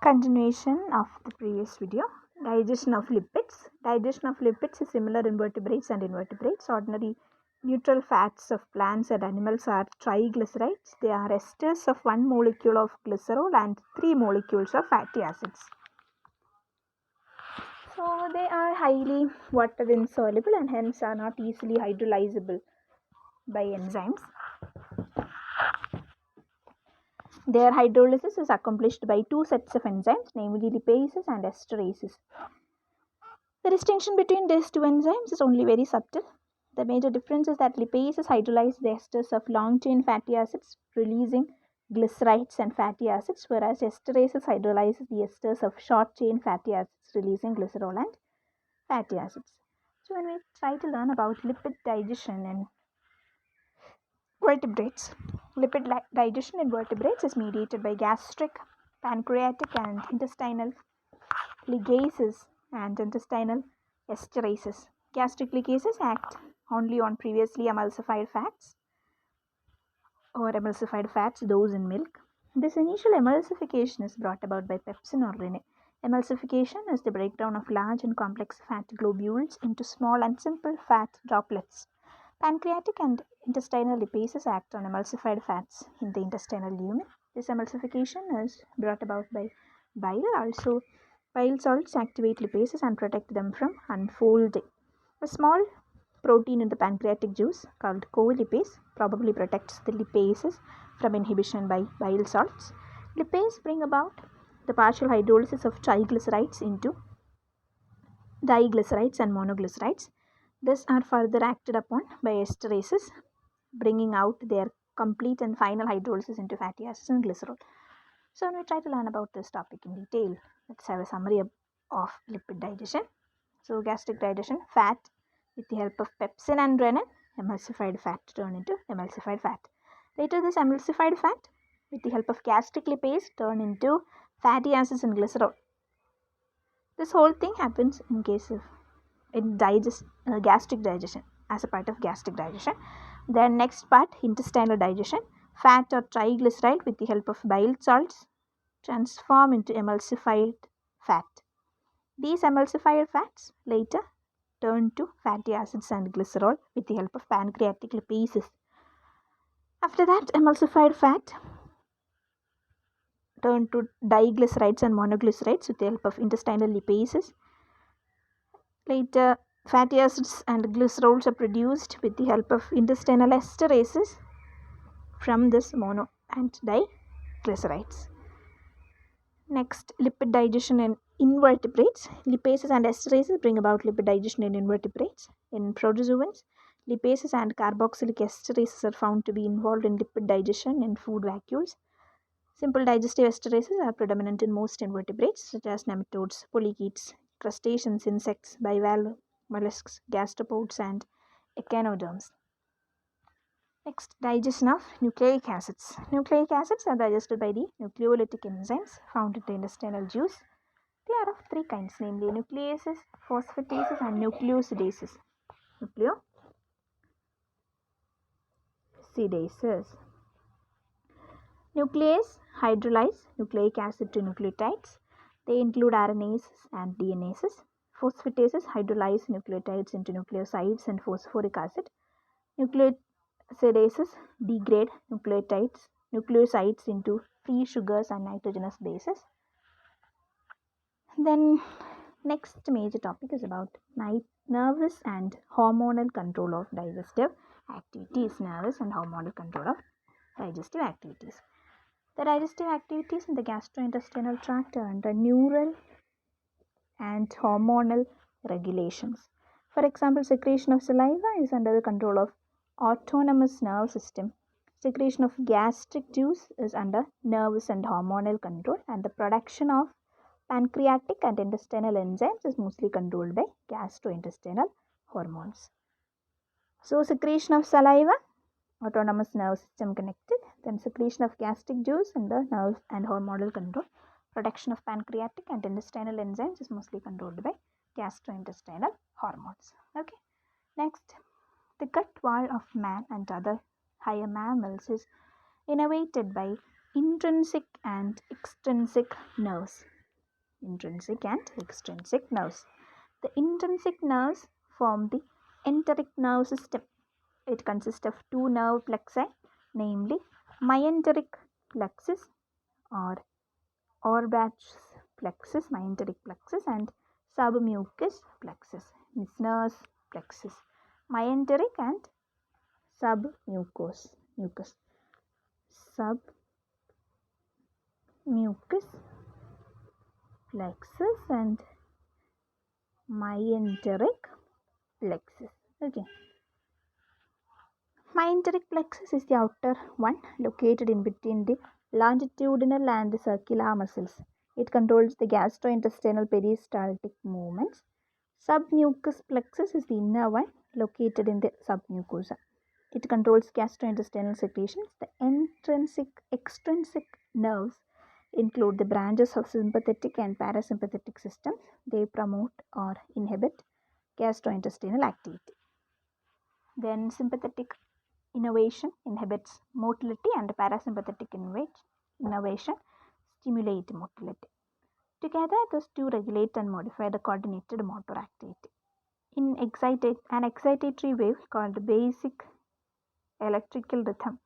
Continuation of the previous video. Digestion of lipids. Digestion of lipids is similar in vertebrates and invertebrates. Ordinary neutral fats of plants and animals are triglycerides. They are esters of one molecule of glycerol and three molecules of fatty acids. So they are highly water insoluble and hence are not easily hydrolyzable by enzymes. Their hydrolysis is accomplished by two sets of enzymes, namely lipases and esterases. The distinction between these two enzymes is only very subtle. The major difference is that lipases hydrolyze the esters of long-chain fatty acids, releasing glycerides and fatty acids, whereas esterases hydrolyze the esters of short-chain fatty acids, releasing glycerol and fatty acids. So when we try to learn about lipid digestion in vertebrates, lipid digestion in vertebrates is mediated by gastric, pancreatic and intestinal ligases and intestinal esterases. Gastric ligases act only on previously emulsified fats or emulsified fats, those in milk. This initial emulsification is brought about by pepsin or rennet. Emulsification is the breakdown of large and complex fat globules into small and simple fat droplets. Pancreatic and intestinal lipases act on emulsified fats in the intestinal lumen. This emulsification is brought about by bile. Also, bile salts activate lipases and protect them from unfolding. A small protein in the pancreatic juice called colipase probably protects the lipases from inhibition by bile salts. Lipase bring about the partial hydrolysis of triglycerides into diglycerides and monoglycerides. These are further acted upon by esterases, bringing out their complete and final hydrolysis into fatty acids and glycerol. So when we try to learn about this topic in detail, let's have a summary of lipid digestion. So gastric digestion, fat with the help of pepsin and rennet, emulsified fat turn into emulsified fat. Later this emulsified fat with the help of gastric lipase turn into fatty acids and glycerol. This whole thing happens in case of gastric digestion, as a part of gastric digestion. Then next part, intestinal digestion, fat or triglyceride with the help of bile salts transform into emulsified fat. These emulsified fats later turn to fatty acids and glycerol with the help of pancreatic lipases. After that, emulsified fat turn to diglycerides and monoglycerides with the help of intestinal lipases. Later, fatty acids and glycerols are produced with the help of intestinal esterases from this mono and diglycerides. Next, lipid digestion in invertebrates. Lipases and esterases bring about lipid digestion in invertebrates. In protozoans, lipases and carboxylic esterases are found to be involved in lipid digestion in food vacuoles. Simple digestive esterases are predominant in most invertebrates such as nematodes, polychaetes, crustaceans, insects, bivalve mollusks, gastropods and echinoderms. Next, digestion of nucleic acids. Nucleic acids are digested by the nucleolytic enzymes found in the intestinal juice. They are of three kinds, namely nucleases, phosphatases and nucleosidases. Nucleosidases. Nuclease hydrolyze nucleic acid to nucleotides. They include RNases and DNases. Phosphatases hydrolyze nucleotides into nucleosides and phosphoric acid. Nucleosidases degrade nucleosides into free sugars and nitrogenous bases. Then next major topic is about nervous and hormonal control of digestive activities. Nervous and hormonal control of digestive activities. The digestive activities in the gastrointestinal tract are under neural and hormonal regulations. For example, secretion of saliva is under the control of autonomous nervous system. Secretion of gastric juice is under nervous and hormonal control, and the production of pancreatic and intestinal enzymes is mostly controlled by gastrointestinal hormones. So secretion of saliva, autonomous nervous system connected. Then secretion of gastric juice under nerve and hormonal control. Production of pancreatic and intestinal enzymes is mostly controlled by gastrointestinal hormones. Okay. Next, the gut wall of man and other higher mammals is innervated by intrinsic and extrinsic nerves. intrinsic and extrinsic nerves. The intrinsic nerves form the enteric nerve system. It consists of two nerve plexi, namely myenteric plexus or Auerbach's plexus, myenteric plexus, and submucous plexus, Meissner's plexus, myenteric and submucous plexus and myenteric plexus. Okay. Myenteric plexus is the outer one located in between the longitudinal and the circular muscles. It controls the gastrointestinal peristaltic movements. Submucous plexus is the inner one located in the submucosa. It controls gastrointestinal secretions. The extrinsic nerves include the branches of sympathetic and parasympathetic systems. They promote or inhibit gastrointestinal activity. Then sympathetic innervation inhibits motility and parasympathetic innervation stimulate motility. Together, those two regulate and modify the coordinated motor activity. In an excitatory wave called basic electrical rhythm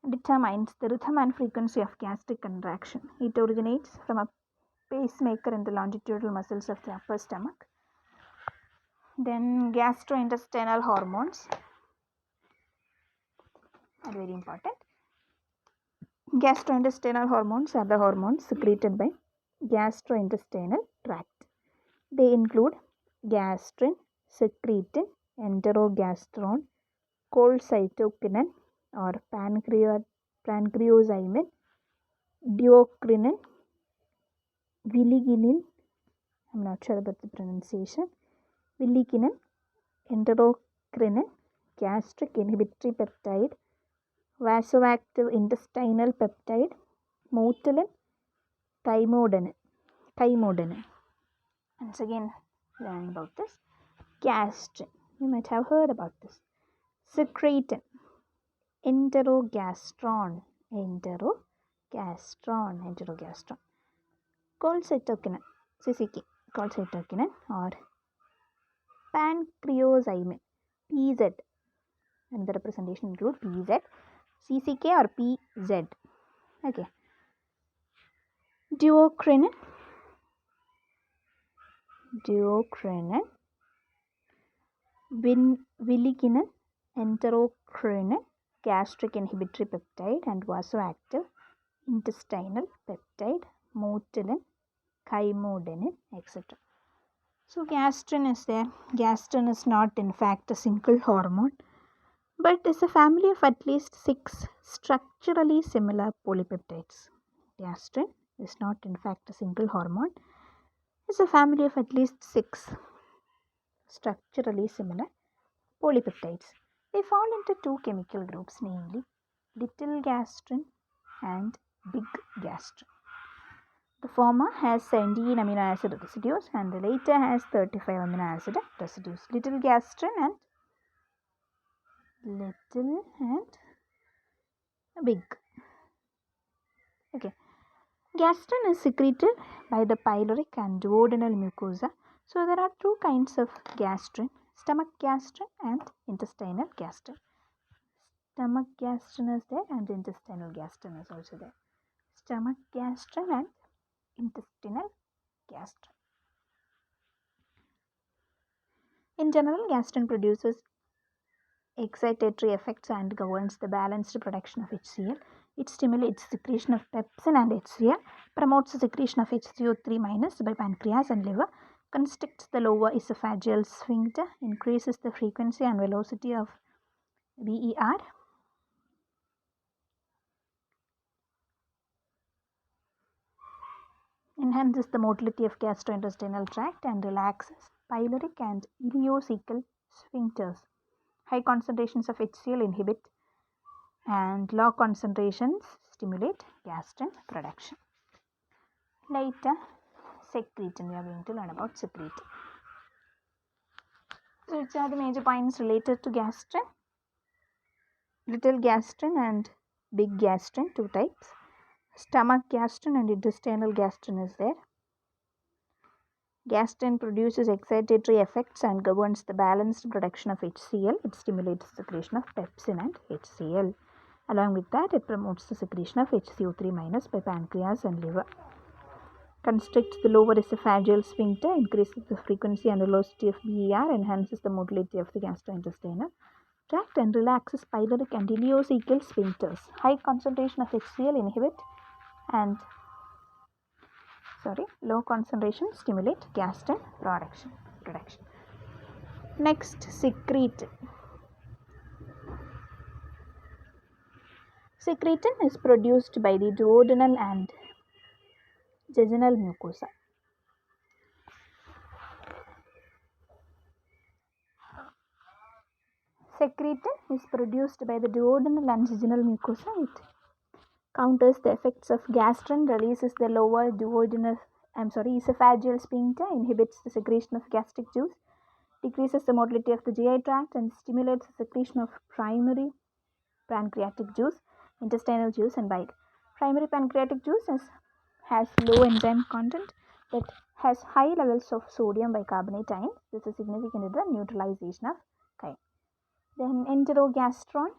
determines the rhythm and frequency of gastric contraction. It originates from a pacemaker in the longitudinal muscles of the upper stomach. Then gastrointestinal hormones are very important. Gastrointestinal hormones are the hormones secreted by gastrointestinal tract. They include gastrin, secretin, enterogastrone, cholecystokinin or pancreozymin, duocrinin, villiginin, I'm not sure about the pronunciation, villiginin, enterocrinin, gastric inhibitory peptide, vasoactive intestinal peptide, motilin, thymodinin. Once again, learn about this. Gastrin, you might have heard about this. Secretin, enterogastrone, cholecystokinin, CCK, cholecystokinin or pancreozymin, PZ, and the representation include PZ, CCK or PZ. Okay. Duocrinin, villiginin, enterocrinin, gastric inhibitory peptide and vasoactive intestinal peptide, motilin, thymodinin, etc. So gastrin is there. Gastrin is not in fact a single hormone, but is a family of at least 6 structurally similar polypeptides. Gastrin is not in fact a single hormone. It's a family of at least 6 structurally similar polypeptides. They fall into 2 chemical groups, namely little gastrin and big gastrin. The former has 17 amino acid residues and the latter has 35 amino acid residues. Little and big. Okay. Gastrin is secreted by the pyloric and duodenal mucosa. So there are 2 kinds of gastrin, stomach gastrin and intestinal gastrin. Stomach gastrin is there and intestinal gastrin is also there. Stomach gastrin and intestinal gastrin. In general, gastrin produces excitatory effects and governs the balanced production of HCl. It stimulates secretion of pepsin and HCl, promotes the secretion of HCO3- by pancreas and liver, constricts the lower esophageal sphincter, increases the frequency and velocity of BER, enhances the motility of gastrointestinal tract and relaxes pyloric and ileocecal sphincters. High concentrations of HCl inhibit and low concentrations stimulate gastrin production. Later, secretin. We are going to learn about secretin. So, which are the major points related to gastrin? Little gastrin and big gastrin, 2 types. Stomach gastrin and intestinal gastrin is there. Gastrin produces excitatory effects and governs the balanced production of HCl. It stimulates the secretion of pepsin and HCl. Along with that, it promotes the secretion of HCO3 minus by pancreas and liver. Constricts the lower esophageal sphincter, increases the frequency and velocity of BER, enhances the motility of the gastrointestinal tract, and relaxes pyloric and ileocecal sphincters. High concentration of HCl inhibit and low concentration stimulate gastrin production. Next, secretin. Secretin is produced by the duodenal and jejunal mucosa. Secretin is produced by the duodenal and jejunal mucosa. It counters the effects of gastrin, releases the lower esophageal sphincter, inhibits the secretion of gastric juice, decreases the motility of the GI tract, and stimulates the secretion of primary pancreatic juice, intestinal juice, and bile. Primary pancreatic juice has low enzyme content but has high levels of sodium bicarbonate ion. This is significant in the neutralization of chyme. Then enterogastron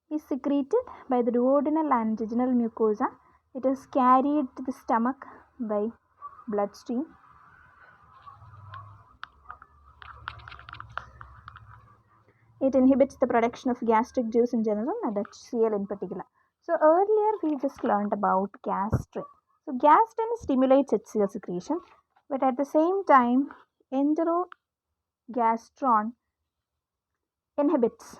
is secreted by the duodenal and jejunal mucosa. It is carried to the stomach by bloodstream. It inhibits the production of gastric juice in general and HCl in particular. So earlier we just learned about gastrin. So gastrin stimulates HCl secretion, but at the same time enterogastron inhibits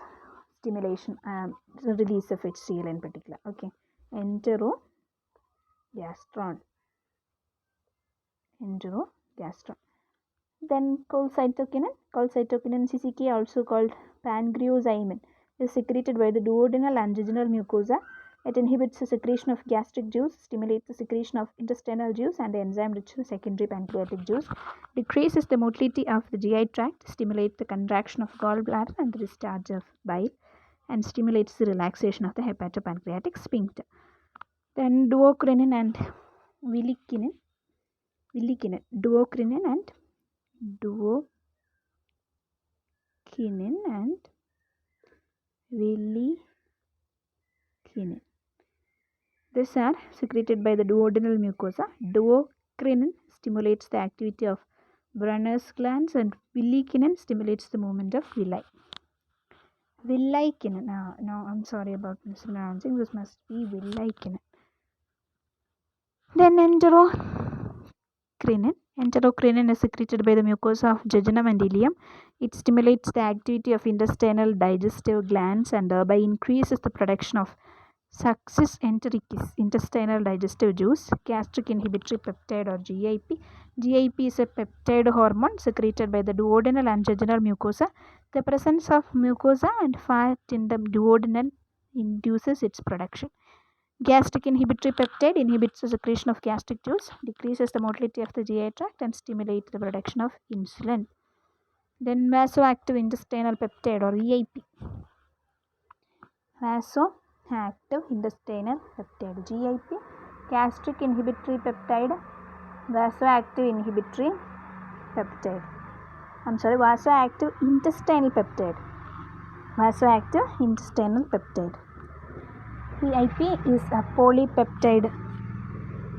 stimulation and release of HCl in particular. Okay, enterogastron. Then cholecystokinin CCK, also called pancreozymin, is secreted by the duodenal and jejunal mucosa. It inhibits the secretion of gastric juice, stimulates the secretion of intestinal juice and enzyme-rich secondary pancreatic juice, decreases the motility of the GI tract, stimulates the contraction of gallbladder and the discharge of bile, and stimulates the relaxation of the hepatopancreatic sphincter. Then duocrinin and villikinin. Duocrinin and villikinin. These are secreted by the duodenal mucosa. Duocrinin stimulates the activity of Brunner's glands and villikinin stimulates the movement of villi. Villikinin. No, I'm sorry about mispronouncing. This must be villikinin. Then enterocrinin. Enterocrinin is secreted by the mucosa of jejunum and ileum. It stimulates the activity of intestinal digestive glands and thereby increases the production of Succus entericis, intestinal digestive juice, gastric inhibitory peptide or GIP. GIP is a peptide hormone secreted by the duodenal and jejunal mucosa. The presence of mucosa and fat in the duodenum induces its production. Gastric inhibitory peptide inhibits the secretion of gastric juice, decreases the motility of the GI tract and stimulates the production of insulin. Then vasoactive intestinal peptide or VIP. Vasoactive intestinal peptide GIP. Gastric inhibitory peptide, vasoactive inhibitory peptide. Vasoactive intestinal peptide. Vasoactive intestinal peptide. VIP is a polypeptide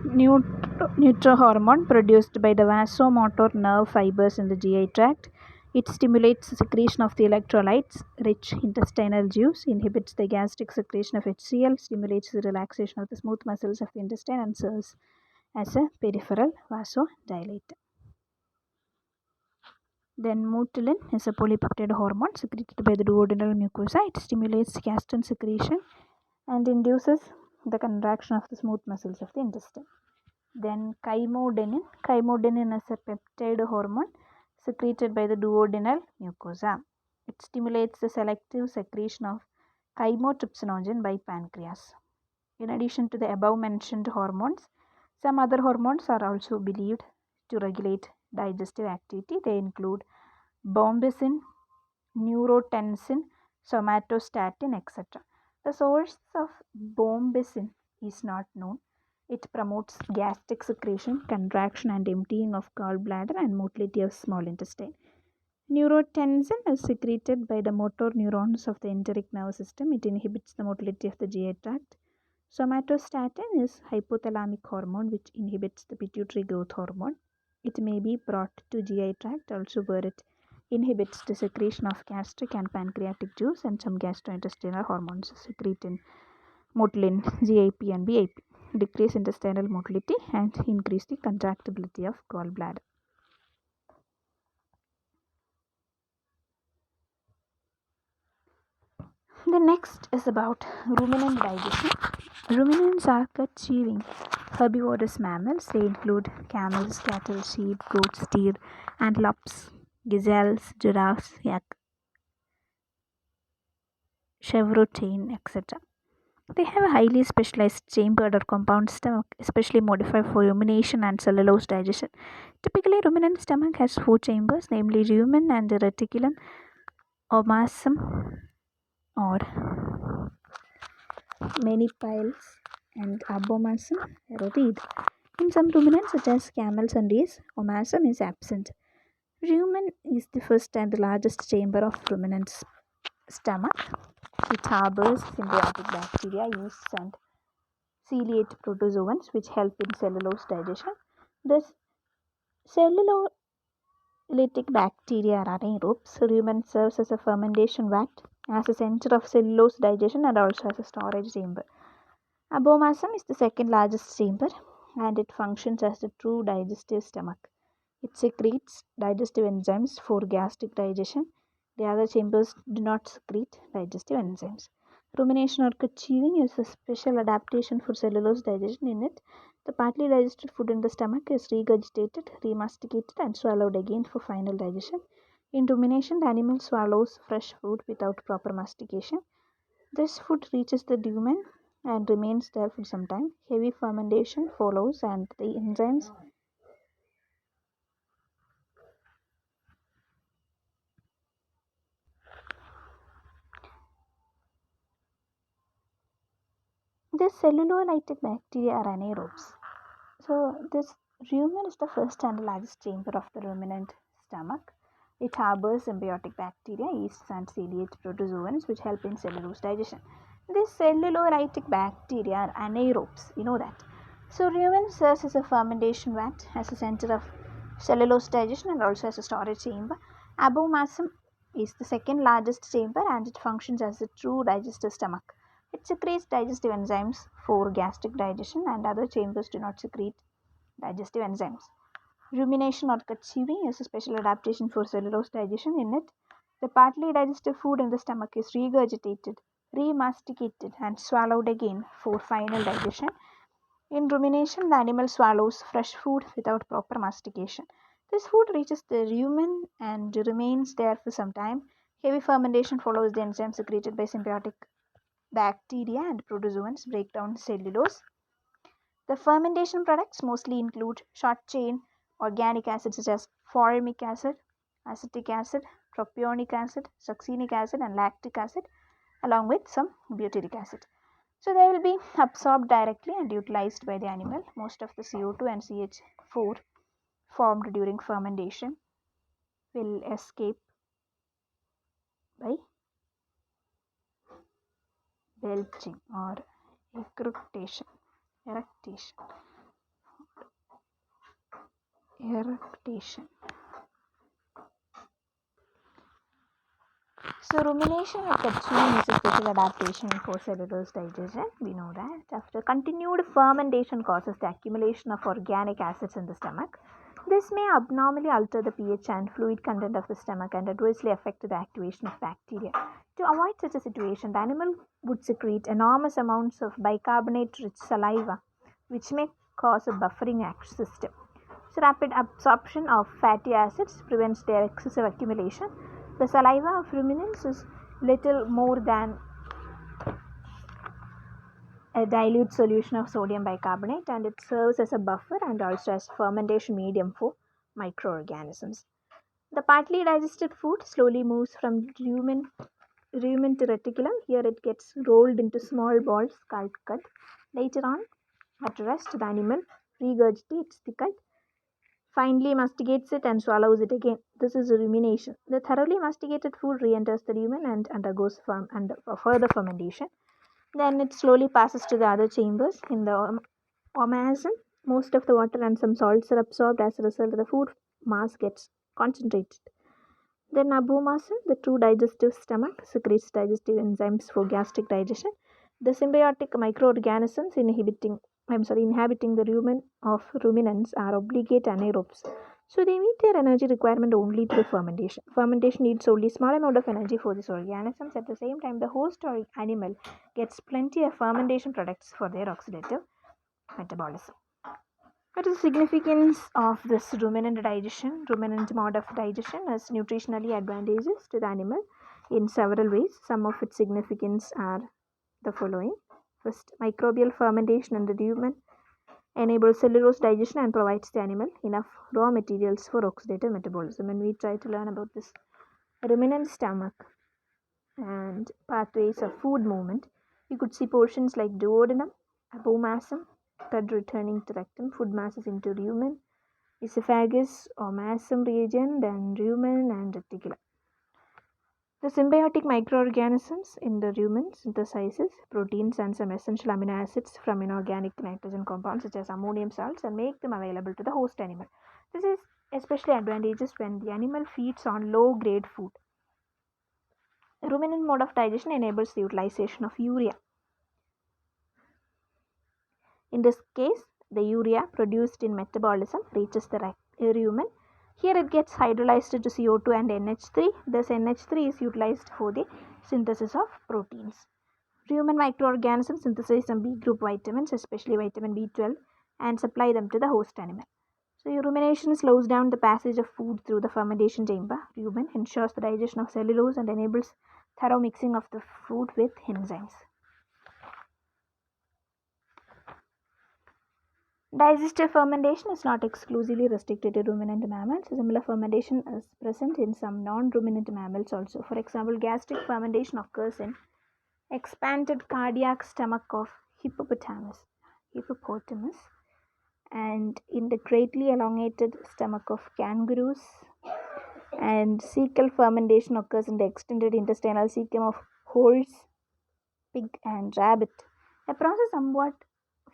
neurohormone produced by the vasomotor nerve fibers in the GI tract. It stimulates the secretion of the electrolytes rich intestinal juice, inhibits the gastric secretion of HCl, stimulates the relaxation of the smooth muscles of the intestine, and serves as a peripheral vasodilator. Then mutilin is a polypeptide hormone secreted by the duodenal mucosa. It stimulates gastrin secretion and induces the contraction of the smooth muscles of the intestine. Then chymodenin. Chymodenin is a peptide hormone secreted by the duodenal mucosa. It stimulates the selective secretion of chymotrypsinogen by pancreas. In addition to the above mentioned hormones, some other hormones are also believed to regulate digestive activity. They include bombesin, neurotensin, somatostatin, etc. The source of bombesin is not known. It promotes gastric secretion, contraction and emptying of gallbladder, and motility of small intestine. Neurotensin is secreted by the motor neurons of the enteric nervous system. It inhibits the motility of the GI tract. Somatostatin is hypothalamic hormone which inhibits the pituitary growth hormone. It may be brought to GI tract also, where it inhibits the secretion of gastric and pancreatic juice, and some gastrointestinal hormones secrete in motilin, GIP and BIP, decrease intestinal motility and increase the contractibility of gallbladder. The next is about ruminant digestion. Ruminants are cut-chewing herbivorous mammals. They include camels, cattle, sheep, goats, deer, antelopes, gazelles, giraffes, yak, chevrotain, etc. They have a highly specialized chambered or compound stomach, especially modified for rumination and cellulose digestion. Typically, ruminant stomach has four chambers, namely rumen and reticulum, omasum or many piles, and abomasum, reed. In some ruminants, such as camels and deers, omasum is absent. Rumen is the first and the largest chamber of ruminant's stomach. It harbors symbiotic bacteria, yeasts, and ciliate protozoans which help in cellulose digestion. This cellulolytic bacteria are anaerobes. Rumen serves as a fermentation vat, as a center of cellulose digestion, and also as a storage chamber. Abomasum is the second largest chamber and it functions as the true digestive stomach. It secretes digestive enzymes for gastric digestion. The other chambers do not secrete digestive enzymes. Rumination or cut-chewing is a special adaptation for cellulose digestion. In it, the partly digested food in the stomach is regurgitated, remasticated, and swallowed again for final digestion. In rumination, the animal swallows fresh food without proper mastication. This food reaches the lumen and remains there for some time. Heavy fermentation follows, and the enzymes These cellulolytic bacteria are anaerobes. So, this rumen is the first and largest chamber of the ruminant stomach. It harbors symbiotic bacteria, yeasts, and ciliate protozoans which help in cellulose digestion. These cellulolytic bacteria are anaerobes, you know that. So, rumen serves as a fermentation vat, as a center of cellulose digestion, and also as a storage chamber. Abomasum is the second largest chamber and it functions as a true digestive stomach. It secretes digestive enzymes for gastric digestion, and other chambers do not secrete digestive enzymes. Rumination or cut-chewing is a special adaptation for cellulose digestion. In it, the partly digested food in the stomach is regurgitated, remasticated, and swallowed again for final digestion. In rumination, the animal swallows fresh food without proper mastication. This food reaches the rumen and remains there for some time. Heavy fermentation follows. The enzymes secreted by symbiotic bacteria and protozoans break down cellulose. The fermentation products mostly include short chain organic acids such as formic acid, acetic acid, propionic acid, succinic acid, and lactic acid, along with some butyric acid. So they will be absorbed directly and utilized by the animal. Most of the CO2 and CH4 formed during fermentation will escape by belching or eructation. Eructation. So rumination or cut-chewing is a special adaptation for cellulose digestion. We know that. After continued fermentation causes the accumulation of organic acids in the stomach. This may abnormally alter the pH and fluid content of the stomach and adversely affect the activation of bacteria. To avoid such a situation, the animal would secrete enormous amounts of bicarbonate-rich saliva, which may cause a buffering system. So rapid absorption of fatty acids prevents their excessive accumulation. The saliva of ruminants is little more than a dilute solution of sodium bicarbonate, and it serves as a buffer and also as fermentation medium for microorganisms. The partly digested food slowly moves from rumen to reticulum. Here it gets rolled into small balls called cud. Later on, At rest, the animal regurgitates the gut, finally masticates it and swallows it again. This is rumination. The thoroughly masticated food re-enters the rumen and undergoes further fermentation. Then it slowly passes to the other chambers. In the omasum, most of the water and some salts are absorbed. As a result, the food mass gets concentrated. Then abomasum, the true digestive stomach, secretes digestive enzymes for gastric digestion. The symbiotic microorganisms inhabiting the rumen of ruminants are obligate anaerobes. So they meet their energy requirement only through fermentation. Fermentation needs only small amount of energy for these organisms. At the same time, the host or animal gets plenty of fermentation products for their oxidative metabolism. What is the significance of this ruminant digestion? Ruminant mode of digestion is nutritionally advantageous to the animal in several ways. Some of its significance are the following. First, microbial fermentation in the rumen enables cellulose digestion and provides the animal enough raw materials for oxidative metabolism. When we try to learn about this ruminant stomach and pathways of food movement, you could see portions like duodenum, abomasum, blood returning to rectum, food masses into rumen, esophagus, omasum region, then rumen and reticulum. The symbiotic microorganisms in the rumen synthesizes proteins and some essential amino acids from inorganic nitrogen compounds such as ammonium salts and make them available to the host animal. This is especially advantageous when the animal feeds on low-grade food. The ruminant mode of digestion enables the utilization of urea. In this case, the urea produced in metabolism reaches the rumen. Here it gets hydrolyzed to CO2 and NH3. Thus, NH3 is utilized for the synthesis of proteins. Rumen microorganisms synthesize some B group vitamins, especially vitamin B12, and supply them to the host animal. So, rumination slows down the passage of food through the fermentation chamber. Rumen ensures the digestion of cellulose and enables thorough mixing of the food with enzymes. Digestive fermentation is not exclusively restricted to ruminant mammals. Similar fermentation is present in some non-ruminant mammals also. For example, gastric fermentation occurs in expanded cardiac stomach of hippopotamus, and in the greatly elongated stomach of kangaroos. And cecal fermentation occurs in the extended intestinal cecum of horse, pig, and rabbit. A process somewhat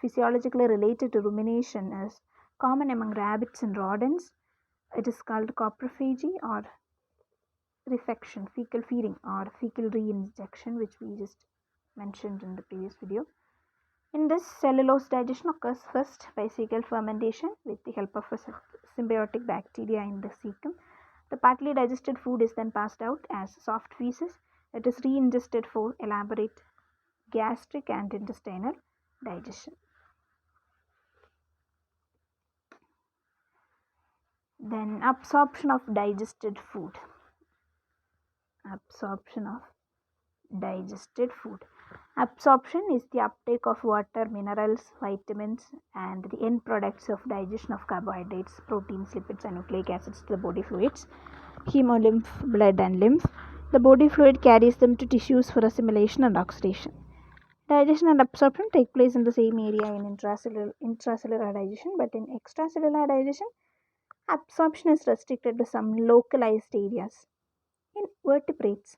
physiologically related to rumination is common among rabbits and rodents. It is called coprophagy or refection, fecal feeding or fecal reinjection, which we just mentioned in the previous video. In this, cellulose digestion occurs first by cecal fermentation with the help of a symbiotic bacteria in the cecum. The partly digested food is then passed out as soft feces. It is reingested for elaborate gastric and intestinal digestion. Then absorption of digested food. Absorption is the uptake of water, minerals, vitamins, and the end products of digestion of carbohydrates, proteins, lipids, and nucleic acids to the body fluids, hemolymph, blood, and lymph. The body fluid carries them to tissues for assimilation and oxidation. Digestion and absorption take place in the same area in intracellular digestion, but in extracellular digestion, absorption is restricted to some localized areas. In vertebrates,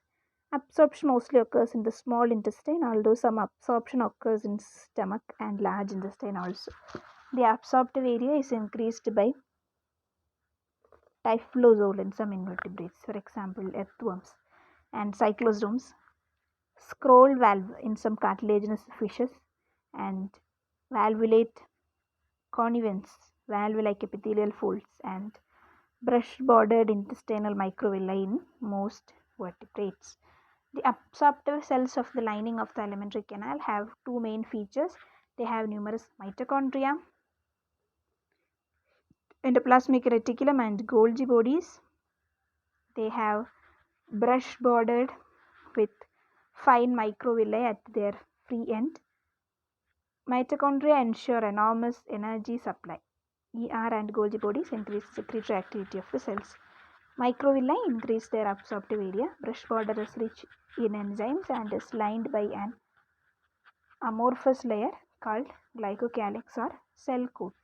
absorption mostly occurs in the small intestine, although some absorption occurs in stomach and large intestine also. The absorptive area is increased by typhlozoal in some invertebrates, for example, earthworms and cyclosomes, scroll valve in some cartilaginous fishes, and valvulate connivence, valve-like epithelial folds, and brush-bordered intestinal microvilli in most vertebrates. The absorptive cells of the lining of the alimentary canal have two main features. They have numerous mitochondria, endoplasmic reticulum, and Golgi bodies. They have brush bordered with fine microvilli at their free end. Mitochondria ensure enormous energy supply. ER and Golgi bodies increase secretory activity of the cells. Microvilli increase their absorptive area. Brush border is rich in enzymes and is lined by an amorphous layer called glycocalyx or cell coat.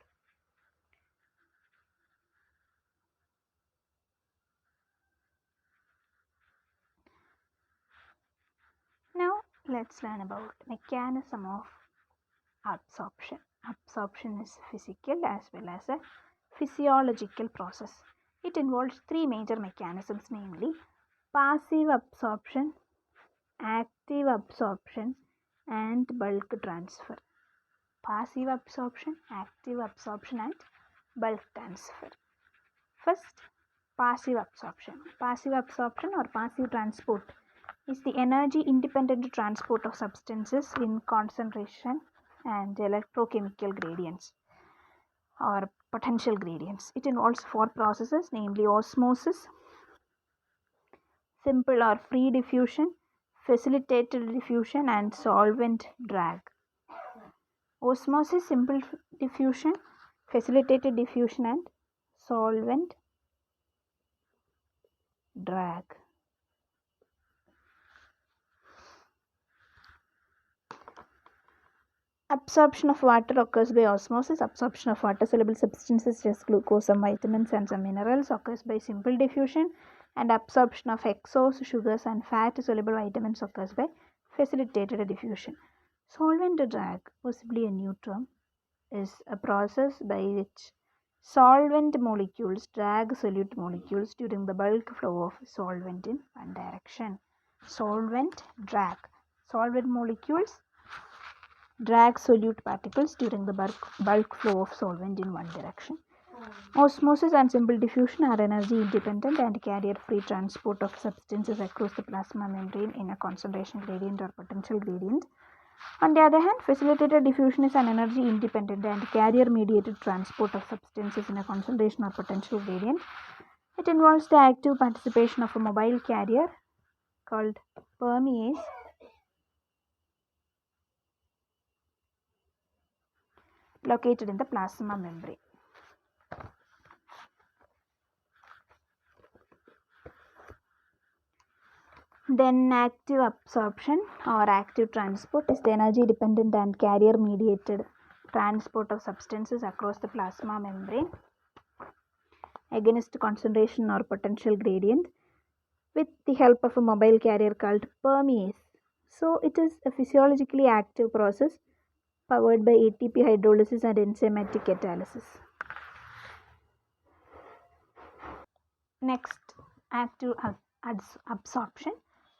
Now let's learn about mechanism of absorption. Absorption is physical as well as a physiological process. It involves three major mechanisms, namely passive absorption, active absorption, and bulk transfer. Passive absorption, active absorption, and bulk transfer. First, passive absorption. Passive absorption or passive transport is the energy independent transport of substances in concentration and electrochemical gradients or potential gradients. It involves four processes, namely osmosis, simple or free diffusion, facilitated diffusion, and solvent drag. Osmosis, simple diffusion, facilitated diffusion, and solvent drag. Absorption of water occurs by osmosis. Absorption of water-soluble substances such as glucose, some vitamins, and some minerals occurs by simple diffusion. And absorption of hexose, sugars, and fat-soluble vitamins occurs by facilitated diffusion. Solvent drag, possibly a new term, is a process by which solvent molecules drag solute molecules during the bulk flow of solvent in one direction. Solvent drag. Solvent molecules drag solute particles during the bulk flow of solvent in one direction. Osmosis and simple diffusion are energy independent and carrier free transport of substances across the plasma membrane in a concentration gradient or potential gradient. On the other hand, facilitated diffusion is an energy independent and carrier mediated transport of substances in a concentration or potential gradient. It involves the active participation of a mobile carrier called permease located in the plasma membrane. Then active absorption or active transport is the energy dependent and carrier mediated transport of substances across the plasma membrane against concentration or potential gradient with the help of a mobile carrier called permease. So it is a physiologically active process powered by ATP hydrolysis and enzymatic catalysis. Next, active absorption.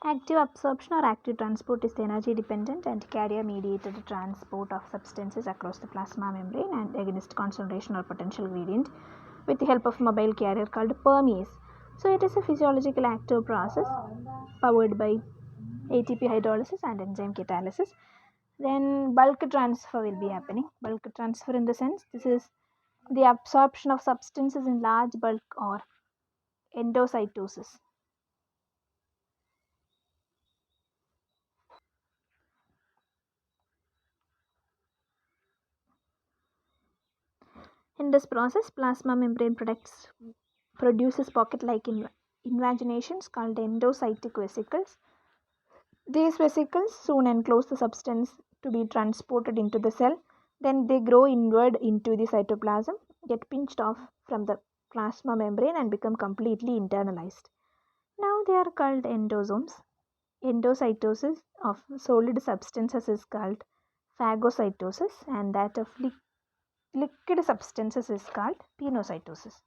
Active absorption or active transport is the energy dependent and carrier mediated transport of substances across the plasma membrane and against concentration or potential gradient with the help of mobile carrier called permease. So it is a physiological active process powered by ATP hydrolysis and enzyme catalysis. Then bulk transfer will be happening. Bulk transfer in the sense this is the absorption of substances in large bulk or endocytosis. In this process, plasma membrane produces pocket-like invaginations called endocytic vesicles. These vesicles soon enclose the substance to be transported into the cell. Then they grow inward into the cytoplasm, get pinched off from the plasma membrane and become completely internalized. Now they are called endosomes. Endocytosis of solid substances is called phagocytosis, and that of liquid substances is called pinocytosis.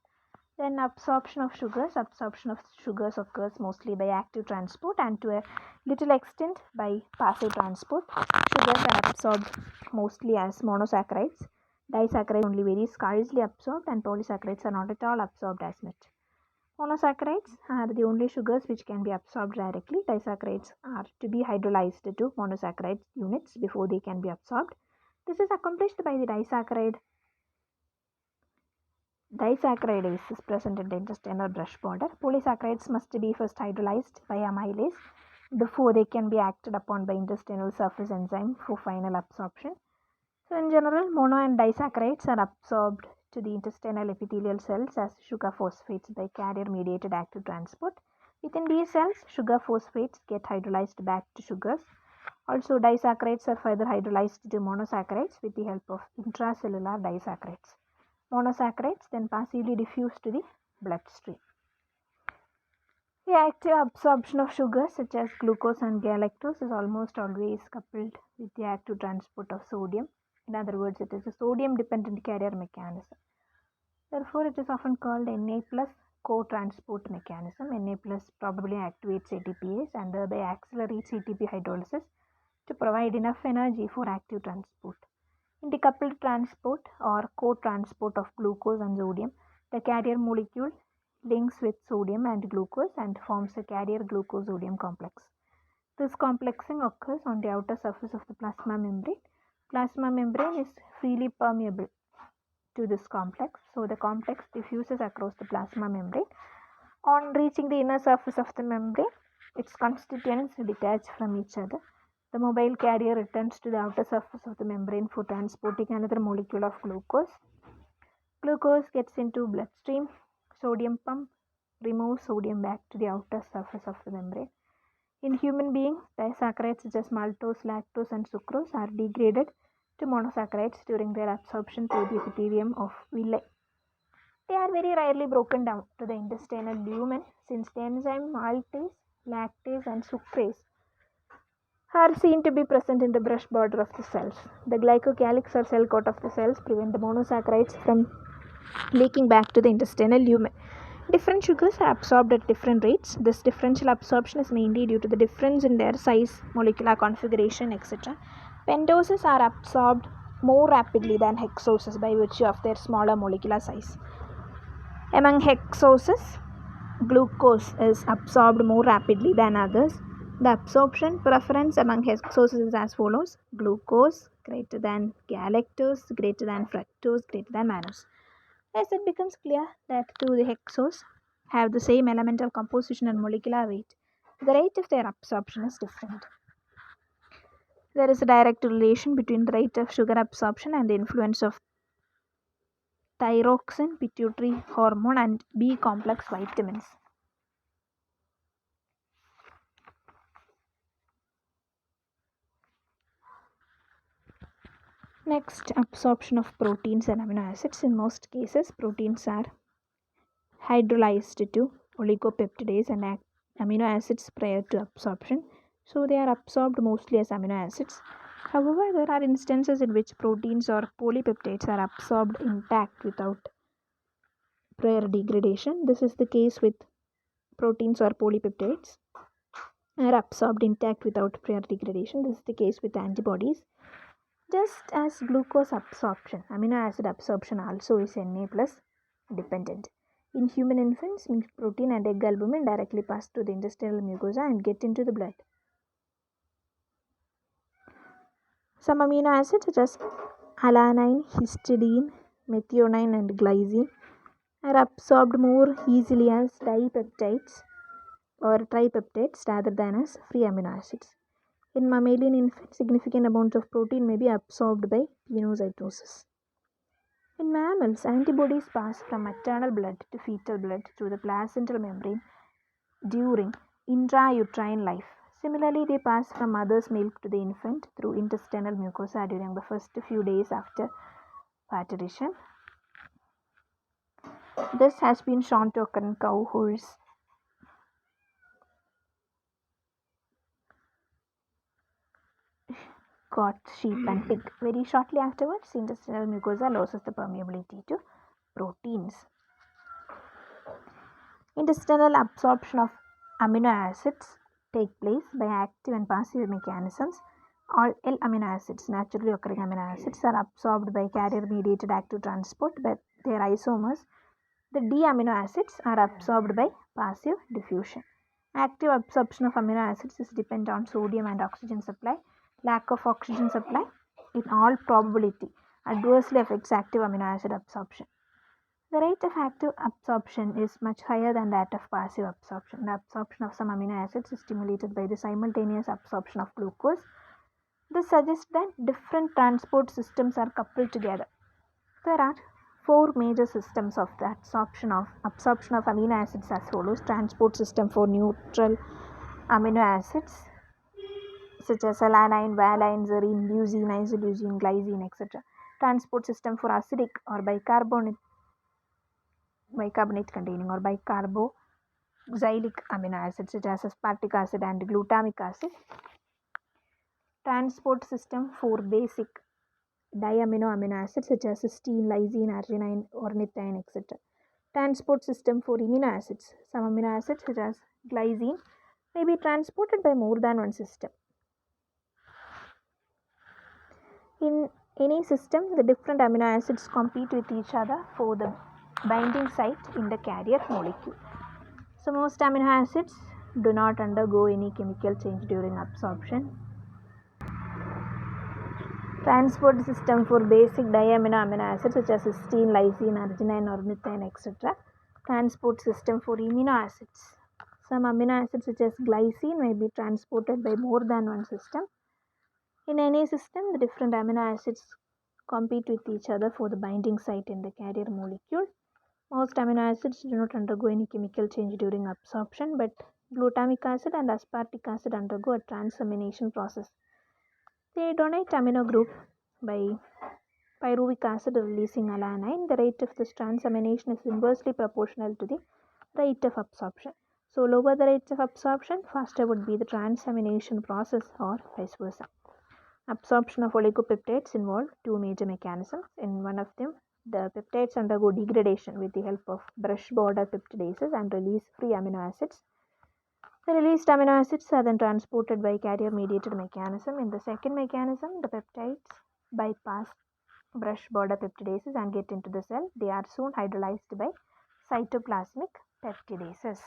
Then absorption of sugars. Absorption of sugars occurs mostly by active transport and to a little extent by passive transport. Sugars are absorbed mostly as monosaccharides. Disaccharides only very scarcely absorbed and polysaccharides are not at all absorbed as much. Monosaccharides are the only sugars which can be absorbed directly. Disaccharides are to be hydrolyzed to monosaccharide units before they can be absorbed. This is accomplished by the disaccharidase is present in the intestinal brush border. Polysaccharides must be first hydrolyzed by amylase before they can be acted upon by intestinal surface enzyme for final absorption. So in general, mono and disaccharides are absorbed to the intestinal epithelial cells as sugar phosphates by carrier mediated active transport. Within these cells, sugar phosphates get hydrolyzed back to sugars Also, disaccharides are further hydrolyzed to monosaccharides with the help of intracellular disaccharides. Monosaccharides then passively diffuse to the bloodstream. The active absorption of sugars such as glucose and galactose is almost always coupled with the active transport of sodium. In other words, it is a sodium-dependent carrier mechanism. Therefore, it is often called Na plus co-transport mechanism. Na plus probably activates ATPase and thereby accelerates ATP hydrolysis to provide enough energy for active transport. In decoupled transport or co-transport of glucose and sodium, the carrier molecule links with sodium and glucose and forms a carrier glucose-sodium complex. This complexing occurs on the outer surface of the plasma membrane. Plasma membrane is freely permeable to this complex, so the complex diffuses across the plasma membrane. On reaching the inner surface of the membrane, its constituents detach from each other. The mobile carrier returns to the outer surface of the membrane for transporting another molecule of glucose. Glucose gets into bloodstream. Sodium pump removes sodium back to the outer surface of the membrane. In human beings, disaccharides such as maltose, lactose, and sucrose are degraded to monosaccharides during their absorption through the epithelium of villi. They are very rarely broken down to the intestinal lumen since the enzyme maltase, lactase, and sucrase are seen to be present in the brush border of the cells. The glycocalyx or cell coat of the cells prevent the monosaccharides from leaking back to the intestinal lumen. Different sugars are absorbed at different rates. This differential absorption is mainly due to the difference in their size, molecular configuration, etc. Pentoses are absorbed more rapidly than hexoses by virtue of their smaller molecular size. Among hexoses, glucose is absorbed more rapidly than others. The absorption preference among hexoses is as follows: glucose greater than galactose, greater than fructose, greater than mannose. As it becomes clear that two the hexoses have the same elemental composition and molecular weight, the rate of their absorption is different. There is a direct relation between the rate of sugar absorption and the influence of thyroxine, pituitary hormone, and B complex vitamins. Next, absorption of proteins and amino acids. In most cases, proteins are hydrolyzed to oligopeptidase and amino acids prior to absorption, so they are absorbed mostly as amino acids. However, there are instances in which proteins or polypeptides are absorbed intact without prior degradation. This is the case with proteins or polypeptides are absorbed intact without prior degradation. This is the case with antibodies. Just as glucose absorption, amino acid absorption also is Na plus dependent. In human infants, milk protein and egg albumin directly pass through the intestinal mucosa and get into the blood. Some amino acids such as alanine, histidine, methionine, and glycine are absorbed more easily as dipeptides or tripeptides rather than as free amino acids. In mammalian infants, significant amounts of protein may be absorbed by pinocytosis. In mammals, antibodies pass from maternal blood to fetal blood through the placental membrane during intrauterine life. Similarly, they pass from mother's milk to the infant through intestinal mucosa during the first few days after parturition. This has been shown to occur in cow, horse, goat, sheep, and pig. Very shortly afterwards, intestinal mucosa loses the permeability to proteins. Intestinal absorption of amino acids take place by active and passive mechanisms. All L amino acids, naturally occurring amino acids, are absorbed by carrier-mediated active transport, but their isomers, the D amino acids, are absorbed by passive diffusion. Active absorption of amino acids is dependent on sodium and oxygen supply. Lack of oxygen supply, in all probability, adversely affects active amino acid absorption. The rate of active absorption is much higher than that of passive absorption. The absorption of some amino acids is stimulated by the simultaneous absorption of glucose. This suggests that different transport systems are coupled together. There are four major systems of the absorption of amino acids as follows: transport system for neutral amino acids, such as alanine, valine, serine, leucine, isoleucine, glycine, etc. Transport system for acidic or bicarbonate containing or bicarboxylic amino acids such as aspartic acid and glutamic acid. Transport system for basic diamino amino acids such as cysteine, lysine, arginine, ornithine, etc. Transport system for amino acids. Some amino acids such as glycine may be transported by more than one system. In any system, the different amino acids compete with each other for the binding site in the carrier molecule. So most amino acids do not undergo any chemical change during absorption. Transport system for basic diamino amino acids such as cysteine, lysine, arginine, ornithine, etc. Transport system for amino acids. Some amino acids such as glycine may be transported by more than one system. In any system, the different amino acids compete with each other for the binding site in the carrier molecule. Most amino acids do not undergo any chemical change during absorption, but glutamic acid and aspartic acid undergo a transamination process. They donate amino group by pyruvic acid releasing alanine. The rate of this transamination is inversely proportional to the rate of absorption. So, lower the rate of absorption, faster would be the transamination process, or vice versa. Absorption of oligopeptides involve two major mechanisms. In one of them, the peptides undergo degradation with the help of brush border peptidases and release free amino acids. The released amino acids are then transported by carrier mediated mechanism. In the second mechanism, the peptides bypass brush border peptidases and get into the cell. They are soon hydrolyzed by cytoplasmic peptidases.